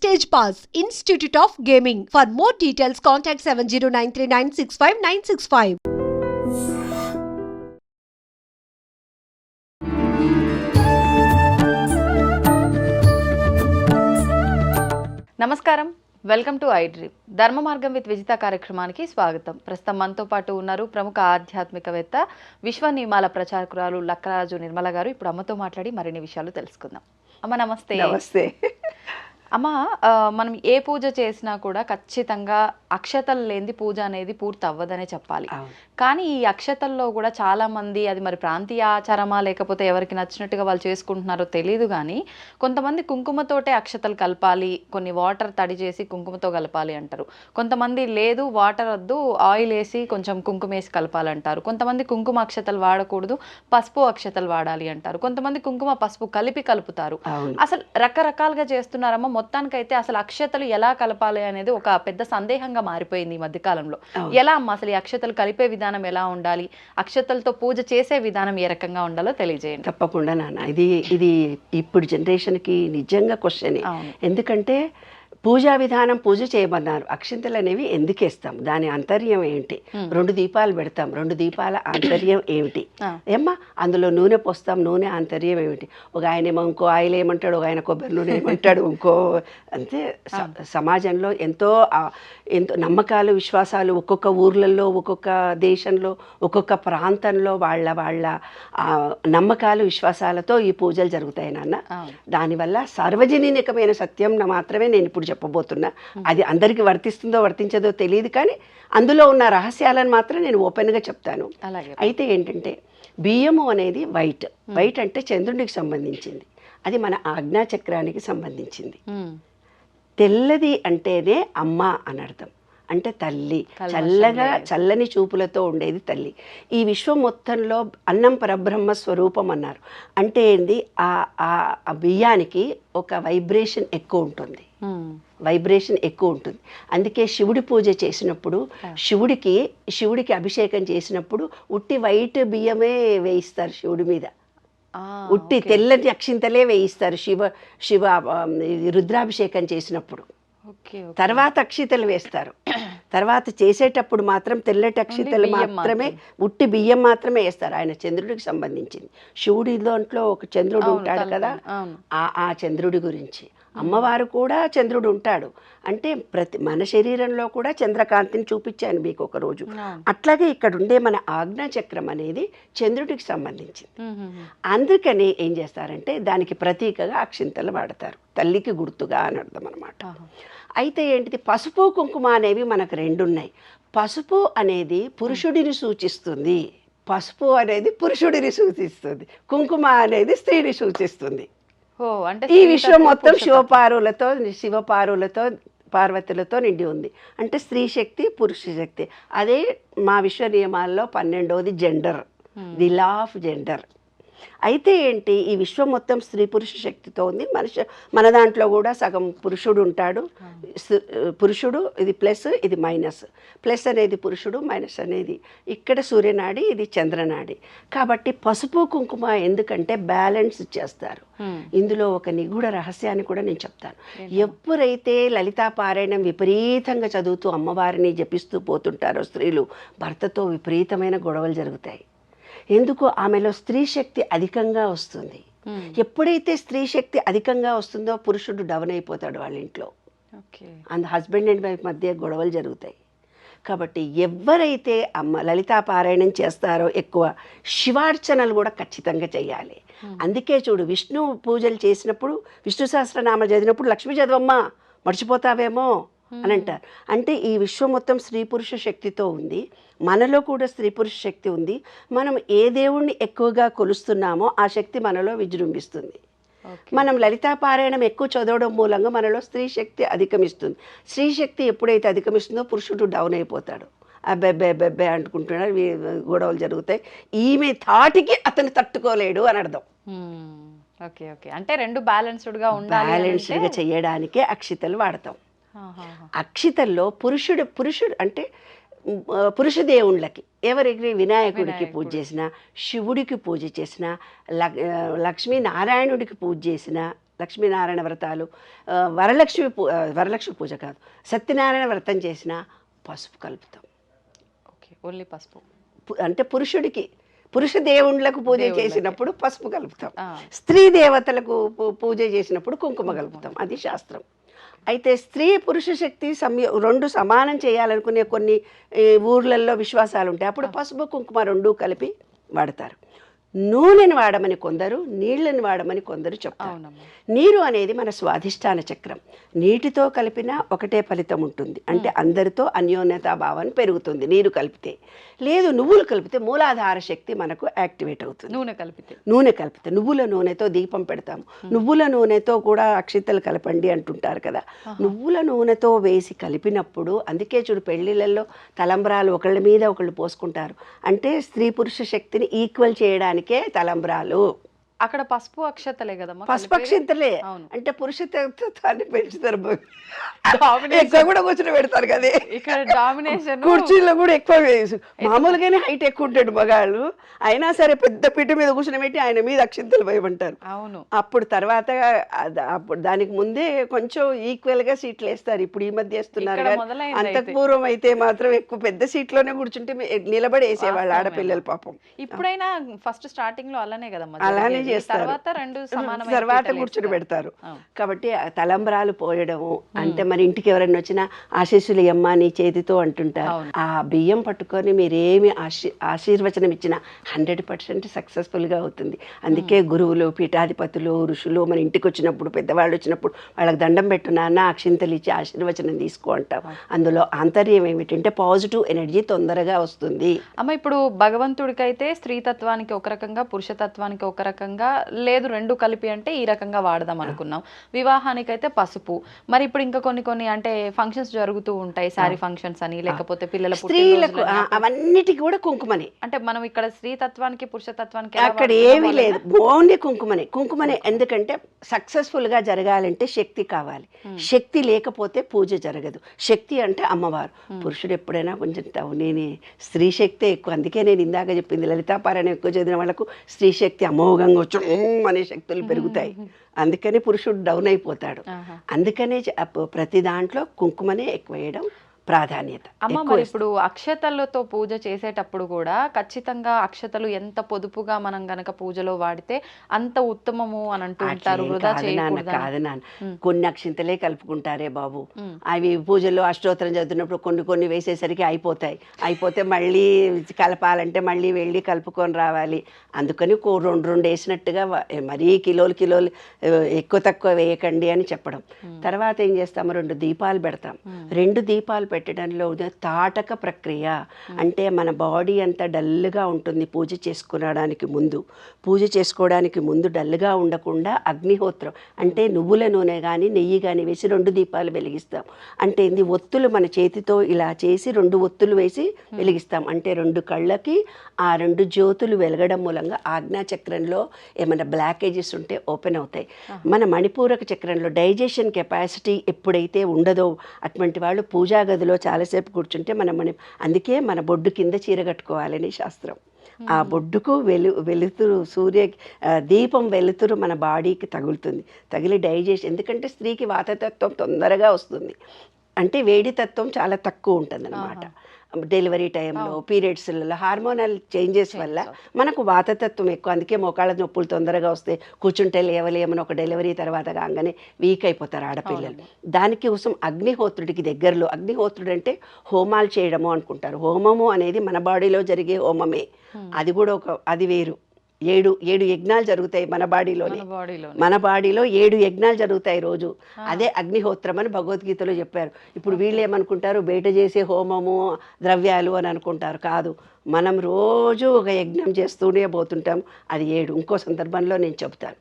Stage Pass, Institute of Gaming. For more details, contact 7093965965965. నమస్కారం, welcome to I dream. ధర్మ మార్గం with Vijitha కార్యక్రమానికి స్వాగతం. ప్రస్తుతం మనతో పాటు ఉన్నారు ప్రముఖ ఆధ్యాత్మికవేత్త, విశ్వ నియమాల ప్రచారకురాలు లక్కరాజు నిర్మల గారు. ఇప్పుడు అమ్మతో మాట్లాడి మరిన్ని విషయాలు తెలుసుకుందాం. అమ్మ నమస్తే. నమస్తే అమ్మ, మనం ఏ పూజ చేసినా కూడా ఖచ్చితంగా అక్షతలు లేనిది పూజ అనేది పూర్తి అవ్వదనే చెప్పాలి. కానీ ఈ అక్షతల్లో కూడా చాలా మంది, అది మరి ప్రాంతీయ ఆచారమా లేకపోతే ఎవరికి నచ్చినట్టుగా వాళ్ళు చేసుకుంటున్నారో తెలియదు, కానీ కొంతమంది కుంకుమతోటే అక్షతలు కలపాలి, కొన్ని వాటర్ తడి చేసి కుంకుమతో కలపాలి అంటారు. కొంతమంది లేదు, వాటర్ వద్దు, ఆయిల్ వేసి కొంచెం కుంకుమ వేసి కలపాలంటారు. కొంతమంది కుంకుమ అక్షతలు వాడకూడదు, పసుపు అక్షతలు వాడాలి అంటారు. కొంతమంది కుంకుమ పసుపు కలిపి కలుపుతారు. అసలు రకరకాలుగా చేస్తున్నారమ్మా. మొత్తానికైతే అసలు అక్షతలు ఎలా కలపాలి అనేది ఒక పెద్ద సందేహంగా మారిపోయింది ఈ మధ్య కాలంలో. ఎలా అమ్మా అసలు ఈ అక్షతలు కలిపే విధానం ఎలా ఉండాలి, అక్షతలతో పూజ చేసే విధానం ఏ రకంగా ఉండాలో తెలియజేయండి. తప్పకుండా నాన్న, ఇది ఇప్పుడు జనరేషన్కి నిజంగా క్వశ్చన్. ఎందుకంటే పూజా విధానం, పూజ చేయమన్నారు, అక్షింతలు అనేవి ఎందుకు వేస్తాం, దాని ఆంతర్యం ఏంటి, 2 దీపాలు పెడతాం, 2 దీపాల ఆంతర్యం ఏమిటి ఏమ్మా, అందులో నూనె పోస్తాం, నూనె ఆంతర్యం ఏమిటి, ఒక ఆయన ఏమో ఇంకో ఆయిల్ ఏమంటాడు, ఒక ఆయన కొబ్బరి నూనె ఏమంటాడు, ఇంకో అంతే. సమాజంలో ఎంతో నమ్మకాలు, విశ్వాసాలు ఒక్కొక్క ఊర్లలో, ఒక్కొక్క దేశంలో, ఒక్కొక్క ప్రాంతంలో వాళ్ళ నమ్మకాలు, విశ్వాసాలతో ఈ పూజలు జరుగుతాయి నాన్న. దానివల్ల సార్వజనీనికమైన సత్యం మాత్రమే నేను ఇప్పుడు చెప్పబోతున్నా. అది అందరికీ వర్తిస్తుందో వర్తించదో తెలియదు, కానీ అందులో ఉన్న రహస్యాలను మాత్రం నేను ఓపెన్గా చెప్తాను. అయితే ఏంటంటే, బియ్యము అనేది వైట్ అంటే చంద్రుడికి సంబంధించింది, అది మన ఆజ్ఞాచక్రానికి సంబంధించింది. తెల్లది అంటేనే అమ్మ అని అర్థం, అంటే తల్లి, చల్లని చూపులతో ఉండేది తల్లి. ఈ విశ్వం మొత్తంలో అన్నం పరబ్రహ్మ స్వరూపం అన్నారు. అంటే ఏంది, ఆ బియ్యానికి ఒక వైబ్రేషన్ ఎక్కువ ఉంటుంది, అందుకే శివుడి పూజ చేసినప్పుడు, శివుడికి అభిషేకం చేసినప్పుడు ఉట్టి వైట్ బియ్యమే వేయిస్తారు శివుడి మీద, ఉట్టి తెల్లటి అక్షింతలే వేయిస్తారు శివ రుద్రాభిషేకం చేసినప్పుడు. తర్వాత అక్షితలు వేస్తారు. తర్వాత చేసేటప్పుడు మాత్రం తెల్లటి అక్షితలు మాత్రమే, ఉట్టి బియ్యం మాత్రమే వేస్తారు. ఆయన చంద్రుడికి సంబంధించింది. శివుడి దాంట్లో ఒక చంద్రుడు ఉంటాడు కదా, ఆ చంద్రుడి గురించి. అమ్మవారు కూడా చంద్రుడు ఉంటాడు, అంటే మన శరీరంలో కూడా చంద్రకాంతిని చూపించాను మీకు ఒక రోజు. అట్లాగే ఇక్కడ ఉండే మన ఆజ్ఞాచక్రం అనేది చంద్రుడికి సంబంధించింది. అందుకని ఏం చేస్తారంటే దానికి ప్రతీకగా అక్షింతలు వాడతారు, తల్లికి గుర్తుగా అని అర్థం అనమాట. అయితే ఏంటిది, పసుపు కుంకుమ అనేవి మనకు 2 ఉన్నాయి. పసుపు అనేది పురుషుడిని సూచిస్తుంది, కుంకుమ అనేది స్త్రీని సూచిస్తుంది. ఈ విశ్వం మొత్తం శివపార్వతులతో పార్వతులతో నిండి ఉంది. అంటే స్త్రీ శక్తి, పురుష శక్తి. అదే మా విశ్వ నియమాల్లో 12వది gender, the law of gender. అయితే ఏంటి, ఈ విశ్వం మొత్తం స్త్రీ పురుష శక్తితో ఉంది. మన దాంట్లో కూడా సగం పురుషుడు ఉంటాడు. పురుషుడు ఇది ప్లస్, ఇది మైనస్. ప్లస్ అనేది పురుషుడు, మైనస్ అనేది ఇక్కడ సూర్యనాడి, ఇది చంద్రనాడి. కాబట్టి పసుపు కుంకుమ ఎందుకంటే బ్యాలెన్స్ చేస్తారు. ఇందులో ఒక నిగూఢ రహస్యాన్ని కూడా నేను చెప్తాను. ఎప్పుడైతే లలితా పారాయణం విపరీతంగా చదువుతూ అమ్మవారిని జపిస్తూ పోతుంటారో స్త్రీలు, భర్తతో విపరీతమైన గొడవలు జరుగుతాయి. ఎందుకు, ఆమెలో స్త్రీ శక్తి అధికంగా వస్తుంది. ఎప్పుడైతే స్త్రీ శక్తి అధికంగా వస్తుందో పురుషుడు డౌన్ అయిపోతాడు వాళ్ళ ఇంట్లో. హస్బెండ్ అండ్ వైఫ్ మధ్య గొడవలు జరుగుతాయి. కాబట్టి ఎవరైతే లలితా పారాయణం చేస్తారో ఎక్కువ శివార్చనలు కూడా ఖచ్చితంగా చేయాలి. అందుకే చూడు, విష్ణు పూజలు చేసినప్పుడు, విష్ణు సహస్రనామ చదివినప్పుడు లక్ష్మీ చదవమ్మా మర్చిపోతావేమో అని అంటారు. అంటే ఈ విశ్వం మొత్తం స్త్రీ పురుష శక్తితో ఉంది, మనలో కూడా స్త్రీ పురుష శక్తి ఉంది. మనం ఏ దేవుణ్ణి ఎక్కువగా కొలుస్తున్నామో ఆ శక్తి మనలో విజృంభిస్తుంది. మనం లలితా పారాయణం ఎక్కువ చదవడం మూలంగా మనలో స్త్రీ శక్తి అధిగమిస్తుంది. స్త్రీ శక్తి ఎప్పుడైతే అధిగమిస్తుందో పురుషుడు డౌన్ అయిపోతాడు, అబ్బెబ్బెబ్బెబ్బే అంటుకుంటున్నాడు, గొడవలు జరుగుతాయి. ఈమె తాటికి అతను తట్టుకోలేడు అని అర్థం. అంటే 2 బ్యాలెన్స్డ్గా చేయడానికే అక్షితలు వాడతాం. అక్షితల్లో పురుషుడు అంటే పురుష దేవుళ్ళకి, ఎవరికి వినాయకుడికి పూజ చేసినా, శివుడికి పూజ చేసినా, లక్ష్మీనారాయణుడికి పూజ చేసినా, లక్ష్మీనారాయణ వ్రతాలు, వరలక్ష్మి పూజ కాదు, సత్యనారాయణ వ్రతం చేసినా పసుపు కలుపుతాం. ఓకే, ఓన్లీ పసుపు. అంటే పురుష దేవుళ్ళకు పూజ చేసినప్పుడు పసుపు కలుపుతాం, స్త్రీ దేవతలకు పూజ చేసినప్పుడు కుంకుమ కలుపుతాం. అది శాస్త్రం. అయితే స్త్రీ పురుష శక్తి రెండు సమానం చేయాలనుకునే కొన్ని ఊర్లలో విశ్వాసాలు ఉంటాయి. అప్పుడు పసుపు కుంకుమ రెండు కలిపి వాడతారు. నూనెని వాడమని కొందరు, నీళ్ళని వాడమని కొందరు చెప్తారు. నీరు అనేది మన స్వాధిష్టాన చక్రం. నీటితో కలిపినా ఒకటే ఫలితం ఉంటుంది. అంటే అందరితో అన్యోన్యతాభావం పెరుగుతుంది నీరు కలిపితే. లేదు నువ్వులు కలిపితే మూలాధార శక్తి మనకు యాక్టివేట్ అవుతుంది. నూనె కలిపితే నువ్వుల నూనెతో దీపం పెడతాము. నువ్వుల నూనెతో కూడా అక్షితలు కలపండి అంటుంటారు కదా. నువ్వుల నూనెతో వేసి కలిపినప్పుడు, అందుకే చూడు పెళ్లిళ్ళల్లో తలంబ్రాలు ఒకళ్ళ మీద ఒకళ్ళు పోసుకుంటారు. అంటే స్త్రీ పురుష శక్తిని ఈక్వల్ చేయడానికి తలంబ్రాలు. అక్కడ పసుపు అక్షతలే కదమ్మా, పసుపు అక్షతలే. అంటే పురుషత్వాన్ని పెంచుతారు, ఎక్కువ కూడా కూర్చుని పెడతారు కదా. ఇక్కడ డామినేషన్ కుర్చీలో కూడా ఎక్కువ, మామూలుగానే హైట్ ఎక్కువ ఉంటాడు మగాళ్ళు, అయినా సరే పెద్ద పిట్టు మీద కూర్చుని పెట్టి ఆయన మీద అక్షింతలు వేయమంటారు. అవును. అప్పుడు తర్వాత అప్పుడు దానికి ముందే కొంచెం ఈక్వల్ గా సీట్లు వేస్తారు. ఇప్పుడు ఈ మధ్య వేస్తున్నారు. అంతకు పూర్వం అయితే మాత్రం ఎక్కువ పెద్ద సీట్లోనే కూర్చుంటే నిలబడి వేసేవాళ్ళు ఆడపిల్లలు పాపం. ఇప్పుడైనా ఫస్ట్ స్టార్టింగ్ లో అలానే కదమ్మా, అలానే చేస్తారు. తర్వాత కూర్చుని పెడతారు. కాబట్టి తలంబ్రాలు పోయడము అంటే మరి ఇంటికి ఎవరైనా వచ్చినా ఆశీస్సులు ఇయ్యమ్మా నీ చేతితో అంటుంటారు. ఆ బియ్యం పట్టుకొని మీరేమి ఆశీర్వచనం ఇచ్చినా 100% సక్సెస్ఫుల్ గా అవుతుంది. అందుకే గురువులు, పీఠాధిపతులు, ఋషులు మన ఇంటికి వచ్చినప్పుడు, పెద్దవాళ్ళు వచ్చినప్పుడు వాళ్ళకి దండం పెట్టు నాన్న, అక్షింతలు ఇచ్చి ఆశీర్వచనం తీసుకో అంటాం. అందులో ఆంతర్యం ఏమిటంటే పాజిటివ్ ఎనర్జీ తొందరగా వస్తుంది. అమ్మ ఇప్పుడు భగవంతుడికైతే స్త్రీతత్వానికి ఒక రకంగా, పురుషతత్వానికి ఒక రకంగా, లేదు రెండు కలిపి అంటే ఈ రకంగా వాడదాం అనుకున్నాం. వివాహానికైతే పసుపు. మరి ఇప్పుడు ఇంకా కొన్ని అంటే ఫంక్షన్స్ జరుగుతూ ఉంటాయి, శారీ ఫంక్షన్స్ అని, లేకపోతే పిల్లల స్త్రీలకు అవన్నిటికి కూడా కుంకుమనే. అంటే మనం ఇక్కడ స్త్రీతత్వానికి పురుషతత్వానికి అక్కడ ఏమీ లేదు, ఓన్లీ కుంకుమనే. ఎందుకంటే సక్సెస్ఫుల్ గా జరగాలంటే శక్తి కావాలి. శక్తి లేకపోతే పూజ జరగదు. శక్తి అంటే అమ్మవారు. పురుషుడు ఎప్పుడైనా కొంచెం నేను స్త్రీ శక్తే ఎక్కువ. అందుకే నేను ఇందాక చెప్పింది, లలితాపారాయణ ఎక్కువ చదివిన వాళ్ళకు స్త్రీ శక్తి అమోఘంగా వచ్చి అనే శక్తులు పెరుగుతాయి. అందుకని పురుషుడు డౌన్ అయిపోతాడు. అందుకనే ప్రతి దాంట్లో కుంకుమనే ఎక్కువ వేయడం ప్రాధాన్యత. అమ్మ మరి ఇప్పుడు అక్షతలతో పూజ చేసేటప్పుడు కూడా ఖచ్చితంగా అక్షతలు ఎంత పొదుపుగా మనం గనక పూజలో వాడితే అంత ఉత్తమము అని అంటూ ఉంటారు. కాదు నాన్న, కొన్ని అక్షింతలే కలుపుకుంటారే బాబు. అవి పూజల్లో అష్టోత్తరం చదువుతున్నప్పుడు కొన్ని వేసేసరికి అయిపోతే మళ్ళీ కలపాలంటే మళ్ళీ వెళ్ళి కలుపుకొని రావాలి. అందుకని రెండు వేసినట్టుగా మరీ కిలోలు ఎక్కువ తక్కువ వేయకండి అని చెప్పడం. తర్వాత ఏం చేస్తాము, 2 దీపాలు పెడతాం. 2 దీపాలు పెట్టడంలో తాటక ప్రక్రియ. అంటే మన బాడీ అంతా డల్గా ఉంటుంది పూజ చేసుకోవడానికి ముందు డల్గా ఉండకుండా అగ్నిహోత్రం అంటే నువ్వుల నూనె కానీ నెయ్యి కానీ వేసి 2 దీపాలు వెలిగిస్తాం. అంటే ఇది ఒత్తులు మన చేతితో ఇలా చేసి 2 ఒత్తులు వేసి వెలిగిస్తాం. అంటే 2 కళ్ళకి ఆ 2 జ్యోతులు వెలగడం మూలంగా ఆజ్ఞాచక్రంలో ఏమైనా బ్లాకేజెస్ ఉంటే ఓపెన్ అవుతాయి. మన మణిపూరక చక్రంలో డైజెషన్ కెపాసిటీ ఎప్పుడైతే ఉండదో అటువంటి వాళ్ళు పూజా గదిలో చాలాసేపు కూర్చుంటే అందుకే మన బొడ్డు కింద చీర కట్టుకోవాలని శాస్త్రం. ఆ బొడ్డుకు వెలుతురు దీపం వెలుతురు మన బాడీకి తగిలి డైజెషన్. ఎందుకంటే స్త్రీకి వాతతత్వం తొందరగా వస్తుంది, అంటే వేడి తత్వం చాలా తక్కువ ఉంటుంది అన్నమాట. డెలివరీ టైంలో, పీరియడ్స్లలో హార్మోనల్ చేంజెస్ వల్ల మనకు వాతతత్వం ఎక్కువ. అందుకే మోకాళ్ళ నొప్పులు తొందరగా వస్తాయి, కూర్చుంటే లేవలేమని ఒక డెలివరీ తర్వాత కాగానే వీక్ అయిపోతారు ఆడపిల్లలు. దానికి కోసం అగ్నిహోత్రుడికి దగ్గరలో, అగ్నిహోత్రుడు అంటే హోమాలు చేయడము అనుకుంటారు. హోమము అనేది మన బాడీలో జరిగే హోమమే. అది కూడా అది వేరు. 7 యజ్ఞాలు జరుగుతాయి మన బాడీలో 7 యజ్ఞాలు జరుగుతాయి రోజు. అదే అగ్నిహోత్రం అని భగవద్గీతలో చెప్పారు. ఇప్పుడు వీళ్ళు ఏమనుకుంటారు, బయట చేసే హోమము ద్రవ్యాలు అని అనుకుంటారు. కాదు, మనం రోజు ఒక యజ్ఞం చేస్తూనే పోతుంటాం. అది 7. ఇంకో సందర్భంలో నేను చెబుతాను.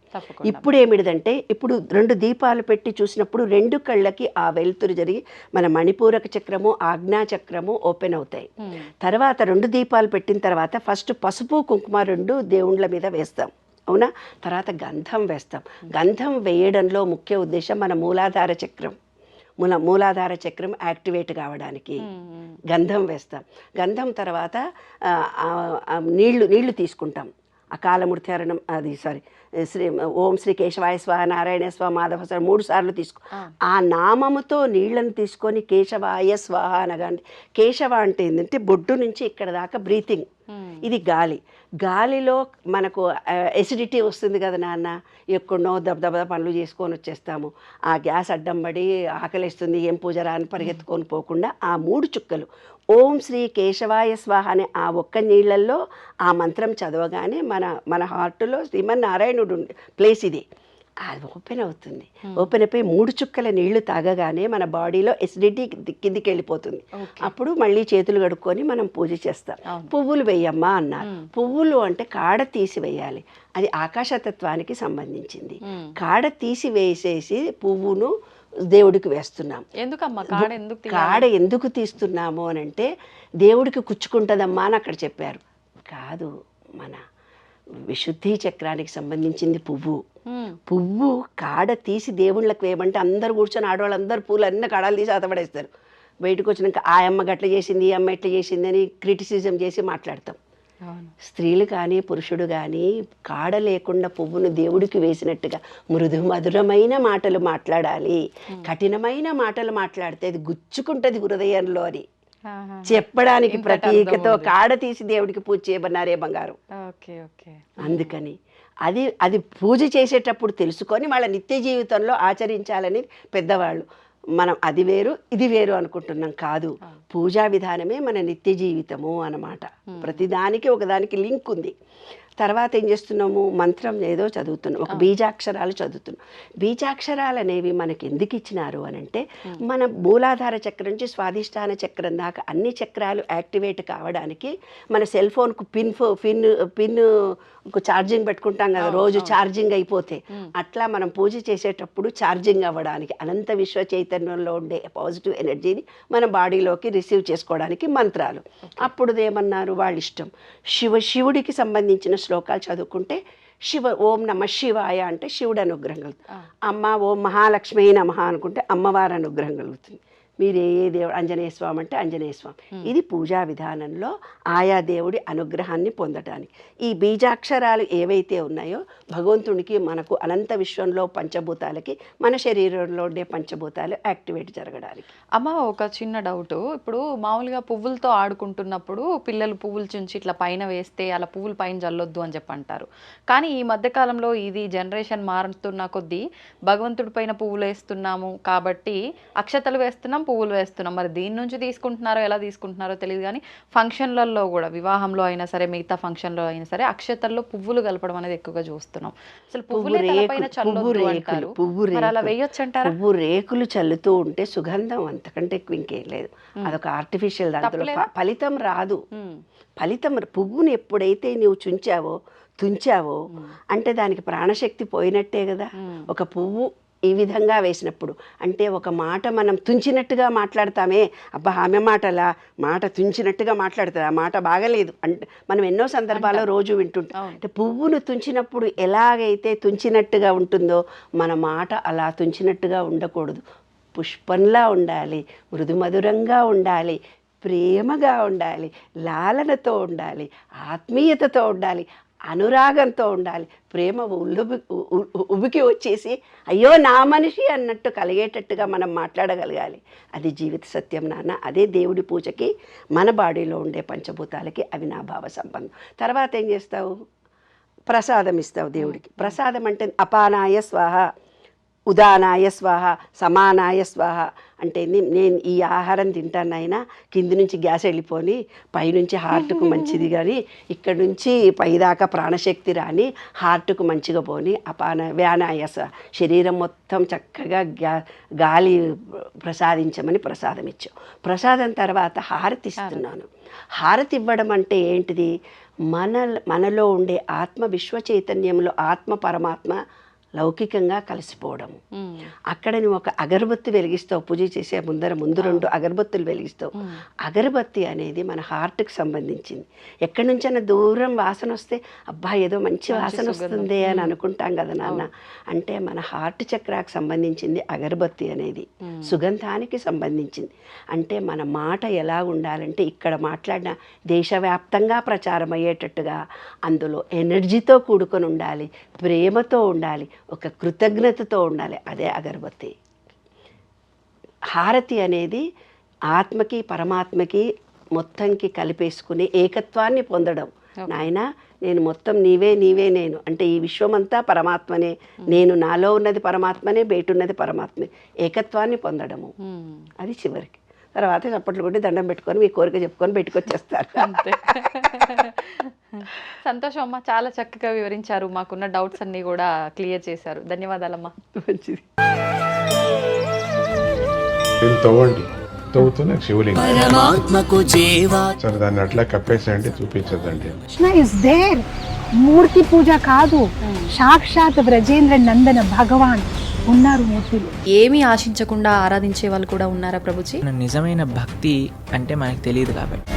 ఇప్పుడు ఏమిటిదంటే, ఇప్పుడు 2 దీపాలు పెట్టి చూసినప్పుడు 2 కళ్ళకి ఆ వెలుతురు జరిగి మన మణిపూరక చక్రము, ఆజ్ఞా చక్రము ఓపెన్ అవుతాయి. తర్వాత 2 దీపాలు పెట్టిన తర్వాత ఫస్ట్ పసుపు కుంకుమ 2 దేవుళ్ళ మీద వేస్తాం, అవునా? తర్వాత గంధం వేస్తాం. గంధం వేయడంలో ముఖ్య ఉద్దేశం మన మూలాధార చక్రం యాక్టివేట్ కావడానికి గంధం వేస్తాం. గంధం తర్వాత నీళ్లు తీసుకుంటాం. అకాలమూర్తిహరణం అది శ్రీ ఓం శ్రీ కేశవాయ స్వాహ నారాయణ స్వాహ మాధవ స్వాహ 3 సార్లు తీసుకో. ఆ నామముతో నీళ్లను తీసుకొని కేశవాయ స్వాహ అనగానే, కేశవ అంటే ఏంటంటే బొడ్డు నుంచి ఇక్కడ దాకా బ్రీతింగ్, ఇది గాలి. గాలిలో మనకు ఎసిడిటీ వస్తుంది కదా నాన్న, ఎక్కడో దబదబ పనులు చేసుకొని వచ్చేస్తాము, ఆ గ్యాస్ అడ్డం పడి ఆకలిస్తుంది, ఏం పూజ రాని పరిగెత్తుకొని పోకుండా ఆ 3 చుక్కలు ఓం శ్రీ కేశవాయ స్వాహ అనే ఆ ఒక్క నీళ్ళల్లో ఆ మంత్రం చదవగానే మన హార్ట్లో శ్రీమన్నారాయణుడు ప్లేస్ ఇది, అది ఓపెన్ అవుతుంది. ఓపెన్ అయిపోయి 3 చుక్కల నీళ్లు తాగగానే మన బాడీలో ఎసిడిటీ కిందికి వెళ్ళిపోతుంది. అప్పుడు మళ్ళీ చేతులు కడుక్కొని మనం పూజ చేస్తాం. పువ్వులు వేయమ్మా అన్నారు. పువ్వులు అంటే కాడ తీసి వేయాలి, అది ఆకాశతత్వానికి సంబంధించింది. కాడ తీసి వేసేసి పువ్వును దేవుడికి వేస్తున్నాం. ఎందుకమ్మా కాడ ఎందుకు తీస్తున్నాము అని అంటే దేవుడికి కుచ్చుకుంటుందమ్మా అని అక్కడ చెప్పారు. కాదు, మన విశుద్ధి చక్రానికి సంబంధించింది పువ్వు. పువ్వు కాడ తీసి దేవుళ్ళకి వేయమంటే అందరు కూర్చొని ఆడవాళ్ళందరూ పూలు అన్ని కాడాలు తీసి అతపడేస్తారు. బయటకు వచ్చినాక ఆ అమ్మ గట్ల చేసింది, ఈ అమ్మ ఎట్లా చేసింది అని క్రిటిసిజం చేసి మాట్లాడతాం. స్త్రీలు కానీ పురుషుడు కానీ కాడ లేకుండా పువ్వును దేవుడికి వేసినట్టుగా మృదు మధురమైన మాటలు మాట్లాడాలి. కఠినమైన మాటలు మాట్లాడితే అది గుచ్చుకుంటుంది హృదయంలో అని చెప్పడానికి ప్రతీకతో కాడ తీసి దేవుడికి పూజ చేయమన్నారే బంగారు. అందుకని అది పూజ చేసేటప్పుడు తెలుసుకొని వాళ్ళ నిత్య జీవితంలో ఆచరించాలని పెద్దవాళ్ళు. మనం అది వేరు ఇది వేరు అనుకుంటున్నాం, కాదు. పూజా విధానమే మన నిత్య జీవితము అన్నమాట. ప్రతిదానికి ఒకదానికి లింక్ ఉంది. తర్వాత ఏం చేస్తున్నాము, మంత్రం ఏదో చదువుతున్నాం, ఒక బీజాక్షరాలు చదువుతున్నాం. బీజాక్షరాలు అనేవి మనకి ఎందుకు ఇచ్చినారు అని అంటే, మన మూలాధార చక్రం నుంచి స్వాధిష్టాన చక్రం దాకా అన్ని చక్రాలు యాక్టివేట్ కావడానికి. మన సెల్ ఫోన్కు పిన్ ఛార్జింగ్ పెట్టుకుంటాం కదా రోజు, ఛార్జింగ్ అయిపోతే అట్లా మనం పూజ చేసేటప్పుడు ఛార్జింగ్ అవ్వడానికి అనంత విశ్వ చైతన్యంలో ఉండే పాజిటివ్ ఎనర్జీని మన బాడీలోకి రిసీవ్ చేసుకోవడానికి మంత్రాలు. అప్పుడు ఏమన్నారు, వాళ్ళ ఇష్టం. శివుడికి సంబంధించిన శ్లోకాలు చదువుకుంటే ఓం నమ శివాయ అంటే శివుడు అనుగ్రహం కలుగుతుంది. అమ్మ ఓం మహాలక్ష్మి నమః అనుకుంటే అమ్మవారి అనుగ్రహం కలుగుతుంది. మీరు ఏ దేవుడు, ఆంజనేయ స్వామి అంటే ఆంజనేయ స్వామి. ఇది పూజా విధానంలో ఆయా దేవుడి అనుగ్రహాన్ని పొందటానికి. ఈ బీజాక్షరాలు ఏవైతే ఉన్నాయో భగవంతునికి మనకు అనంత విశ్వంలో పంచభూతాలకి మన శరీరంలో ఉండే పంచభూతాలు యాక్టివేట్ జరగడానికి. అమ్మ ఒక చిన్న డౌట్, ఇప్పుడు మామూలుగా పువ్వులతో ఆడుకుంటున్నప్పుడు పిల్లలు పువ్వులు చుంచి ఇట్లా పైన వేస్తే అలా పువ్వులు పైన జల్లొద్దు అని చెప్పి అంటారు. కానీ ఈ మధ్యకాలంలో ఇది జనరేషన్ మారుతున్న కొద్దీ భగవంతుడి పైన పువ్వులు వేస్తున్నాము కాబట్టి అక్షతలు వేస్తున్నాం, పువ్వులు వేస్తున్నాం. మరి దీని నుంచి తీసుకుంటున్నారో ఎలా తీసుకుంటున్నారో తెలియదు, కానీ ఫంక్షన్లలో కూడా వివాహంలో అయినా సరే మిగతా ఫంక్షన్లో అయినా సరే అక్షతల్లో పువ్వులు కలపడం అనేది ఎక్కువగా చూస్తున్నాం. అసలు పువ్వులు అలా వేయొచ్చు అంటారా? పువ్వు రేకులు చల్లుతూ ఉంటే సుగంధం, అంతకంటే ఎక్కువ ఇంకేం లేదు. అదొక ఆర్టిఫిషియల్, దాంట్లో ఫలితం రాదు. ఫలితం పువ్వుని ఎప్పుడైతే నువ్వు తుంచావో అంటే దానికి ప్రాణశక్తి పోయినట్టే కదా. ఒక పువ్వు ఈ విధంగా వేసినప్పుడు అంటే ఒక మాట మనం తుంచినట్టుగా మాట్లాడతామే, అబ్బా ఆమె మాట తుంచినట్టుగా మాట్లాడుతుంది, ఆ మాట బాగలేదు అంటే మనం ఎన్నో సందర్భాల్లో రోజు వింటుంటాం. అంటే పువ్వును తుంచినప్పుడు ఎలాగైతే తుంచినట్టుగా ఉంటుందో మన మాట అలా తుంచినట్టుగా ఉండకూడదు. పుష్పంలా ఉండాలి, మృదుమధురంగా ఉండాలి, ప్రేమగా ఉండాలి, లాలనతో ఉండాలి, ఆత్మీయతతో ఉండాలి, అనురాగంతో ఉండాలి. ప్రేమ ఉబికి వచ్చేసి అయ్యో నా మనిషి అన్నట్టు కలిగేటట్టుగా మనం మాట్లాడగలగాలి. అది జీవిత సత్యం నాన్న. అదే దేవుడి పూజకి మన బాడీలో ఉండే పంచభూతాలకి అవినాభావ సంబంధం. తర్వాత ఏం చేస్తావు, ప్రసాదం ఇస్తావు దేవుడికి. ప్రసాదం అంటే అపానాయ స్వాహ, ఉదానాయ స్వాహ, సమానాయ స్వాహ అంటే నేను ఈ ఆహారం తింటానైనా కింది నుంచి గ్యాస్ వెళ్ళిపోని పైనుంచి హార్ట్కు మంచిది, కానీ ఇక్కడ నుంచి పైదాకా ప్రాణశక్తి రాని హార్ట్కు మంచిగా పోని వ్యానాయ శరీరం మొత్తం చక్కగా గాలి ప్రసాదించమని ప్రసాదం ఇచ్చావు. ప్రసాదం తర్వాత హారతి ఇస్తున్నాను. హారతి ఇవ్వడం అంటే ఏంటిది, మనలో ఉండే ఆత్మ విశ్వ చైతన్యంలో ఆత్మ పరమాత్మ లౌకికంగా కలిసిపోవడము. అక్కడ నువ్వు ఒక అగరబత్తి వెలిగిస్తావు, పూజ చేసే ముందు 2 అగరబత్తులు వెలిగిస్తావు. అగరబత్తి అనేది మన హార్ట్కి సంబంధించింది. ఎక్కడి నుంచైనా దూరం వాసన వస్తే అబ్బా ఏదో మంచి వాసన వస్తుంది అని అనుకుంటాం కదా నాన్న. అంటే మన హార్ట్ చక్రాకి సంబంధించింది అగరబత్తి అనేది, సుగంధానికి సంబంధించింది. అంటే మన మాట ఎలా ఉండాలంటే ఇక్కడ మాట్లాడిన దేశవ్యాప్తంగా ప్రచారం అయ్యేటట్టుగా అందులో ఎనర్జీతో కూడుకొని ఉండాలి, ప్రేమతో ఉండాలి, ఒక కృతజ్ఞతతో ఉండాలి. అదే అగరబత్తి. హారతి అనేది ఆత్మకి పరమాత్మకి మొత్తంకి కలిపేసుకుని ఏకత్వాన్ని పొందడం. నాయనా నేను మొత్తం నీవే నేను అంటే ఈ విశ్వమంతా పరమాత్మనే, నేను నాలో ఉన్నది పరమాత్మనే, బయటున్నది పరమాత్మే, ఏకత్వాన్ని పొందడము. అది చివరికి. తర్వాత చప్పట్లు కొట్టి దండం పెట్టుకొని మీ కోరిక చెప్పుకొని పెట్టుకొచ్చేస్తారు. అంతే. సంతోషం అమ్మ, చాలా చక్కగా వివరించారు, మాకున్న డౌట్స్ అన్ని కూడా క్లియర్ చేశారు. ధన్యవాదాలమ్మా. మంచిది. తవ్వండి, తవ్వుతున్న శివలింగం సరే దాన్ని అట్లా కప్పేసేయండి, చూపించదండి. Krishna is there. మూర్తి పూజ కాదు, సాక్షాత్ బ్రజేంద్ర నందన భగవాన్ ఉన్నారు మూర్తిలో. ఏమీ ఆశించకుండా ఆరాధించే వాళ్ళు కూడా ఉన్నారా ప్రభుజీ? నిజమైన భక్తి అంటే మనకు తెలియదు కాబట్టి